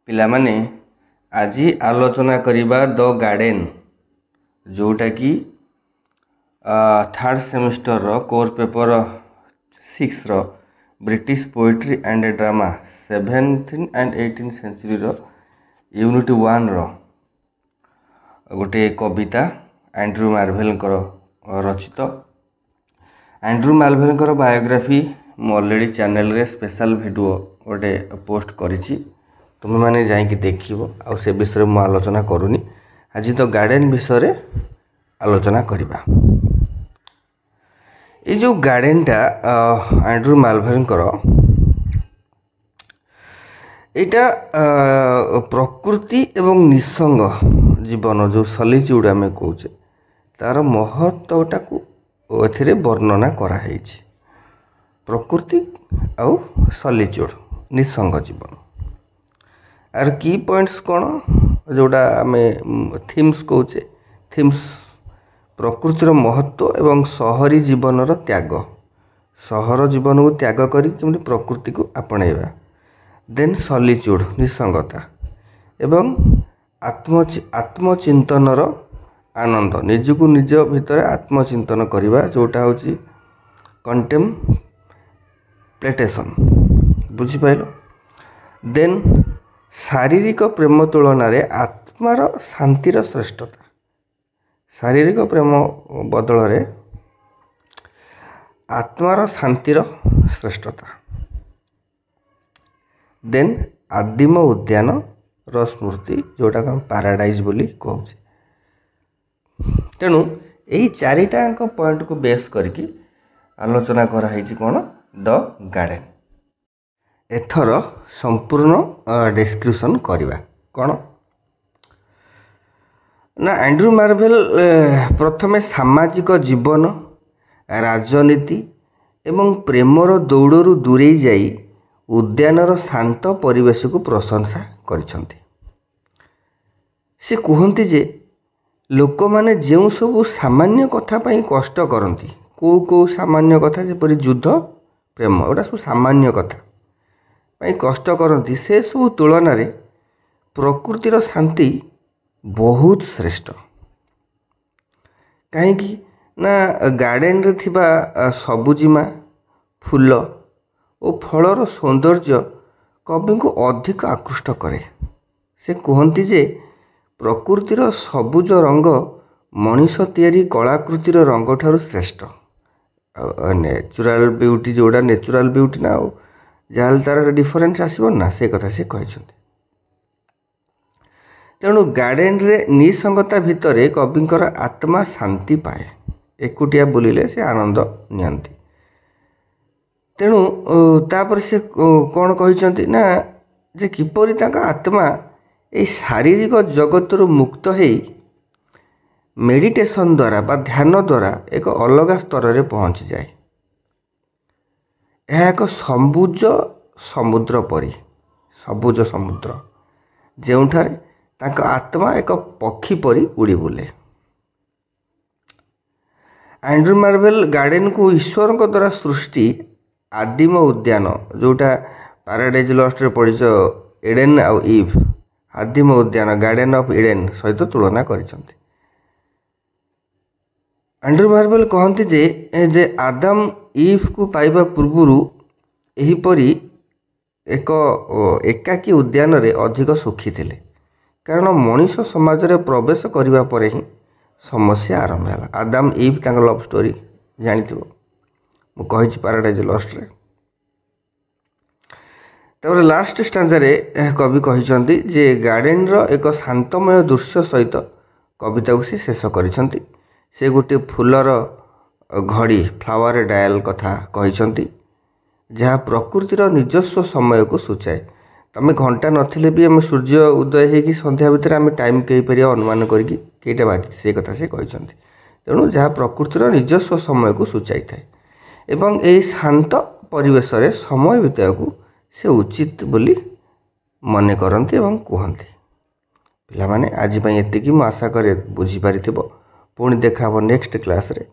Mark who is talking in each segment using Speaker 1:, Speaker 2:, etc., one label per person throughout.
Speaker 1: ପିଲାମାନେ ଆଜି ଆଲୋଚନା କରିବା ଦ ଗାର୍ଡେନ୍, जोटा कि third semester core paper 6 British poetry and drama 17th and 18th century unit 1 गोटे कविता एंड्रू मार्वेल रचित। एंड्रू मार्वेल बायोग्राफी मु ऑलरेडी चैनल रे स्पेशल वीडियो गोटे पोस्ट करिछि, तुम मैंने जाइए देखिबो। आ से विषय में आलोचना करूनी, आज तो गार्डन विषय आलोचना करिबा। ये जो गार्डनटा एंड्रू मार्वेल एटा प्रकृति एवं निसंग जीवन जो सॉलिट्यूड आम कहे तार महत्वटा को एथिरे वर्णना कराई। प्रकृति आउ सॉलिट्यूड निसंग जीवन आर की पॉइंट्स कौन जोड़ा आम थीम्स कहे, थीम्स प्रकृतिर महत्व एवं शहरी जीवन त्याग, सहर जीवन को त्याग करी प्रकृति को आपणेबा। देन सॉलिट्यूड निसंगता एवं आत्मचिंतनर आनंद, निजको निज भितर आत्मचिंतन करवा जोटा होची कंटेम्प्लेटेशन, बुझिपाइल। देन शारीरिक प्रेम तुलन रे आत्मार शांतिर श्रेष्ठता, शारीरिक प्रेम बदल रे आत्मार शांतिर श्रेष्ठता। देन आदिम उद्यान र स्मृति जोटा हम पैराडाइज बोली कहूँ। तेणु यही चारिटाक पॉइंट को बेस करके आलोचना कराई कौन द गार्डन। एथर संपूर्ण डिस्क्रिप्शन करवा कौन ना एंड्रू मार्वेल प्रथमे सामाजिक जीवन, राजनीति एवं प्रेमर दौड़रू दूरे जाई उद्यानर शांत परिवेश को प्रशंसा करिसंती। से कहते जे लोक माने जो सब सामान्य कथा पाई कष्ट करती, को सामान्य कथा जेपरि युद्ध प्रेम एटा सब सामान्य कथा पाई कष्ट करती, से सब तुलन रे प्रकृतिर शांति बहुत श्रेष्ठ। कहीं ना गार्डन रे थिबा सबुजिमा फूल और फलर सौंदर्य कवि को अधिक आकृष्ट करे। से कहती जे प्रकृतिर सबुज रंग मनीष तैयारी कलाकृतिर रंग ठारू श्रेष्ठ। नेचुरल ब्यूटी जोड़ा नेचुरल ब्यूटी ना जहाँ तार डिफरेन्स आसब ना, से कथा से कहते। तेणु गार्डन रे निसंगता भितर कविंकर आत्मा शांति पाए, एकुटिया बुलिले से आनंद नियंती। तेणु तापर से कौन कहते ना जे किपरि ताका आत्मा ए शारीरिक जगत मुक्त हो मेडिटेशन द्वारा बा ध्यान द्वारा एक अलग स्तर रे पहुँची जाए। यह एक सबुज समुद्र परी, सबुज समुद्र जोठार ताका आत्मा एक पक्षी परी उड़ी बुले। एंड्रू मार्वेल गार्डन को ईश्वर द्वारा सृष्टि आदिम उद्यान जोटा पैराडाइज लॉस्ट रे पढ़िछ एडेन आउ इव, आदिम उद्यान गार्डन ऑफ एडेन सहित तुलना करिसंती। एंड्रू मार्वेल कहते जे आदम इव को पाइबा पूर्वरु एहीपरि एक एकाकी उद्यान रे अधिक सुखी थिले, कारण मनीष समाज रे प्रवेश करिबा परे ही समस्या आरंभ है। आदम इव तांग लव स्टोरी जानिथिबो, मु कहिछि पैराडाइज लॉस्ट रे। तब लास्ट स्टांजा रे कवि कहिसंती जे गार्डन रो एक शांतमय दृश्य सहित कविता को से शेष करिसंती। से गोटे फूलर घड़ी फ्लावर डायल कथा कहिसंती, जहाँ प्रकृतिर निजस्व समय को सूचाए। तमें घंटा नथिले भी आम सूर्य उदय होगी संध्या भितर आम टाइम कही पार अनुमान करके कईटा बाजी से कथा से कहते। तेणु जहाँ प्रकृतिर निजस्व समय को सूचाई थाए एवं यही शांत परिवेश रे समय बिताइବାକୁ से उचित बोली मने करती एवं कहते। पिला माने आज पई एतिकी मु आशा करे बुझी पारिथिबो। पुणी देखा नेक्स्ट क्लास रे।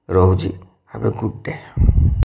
Speaker 1: रहुची। Have a good day.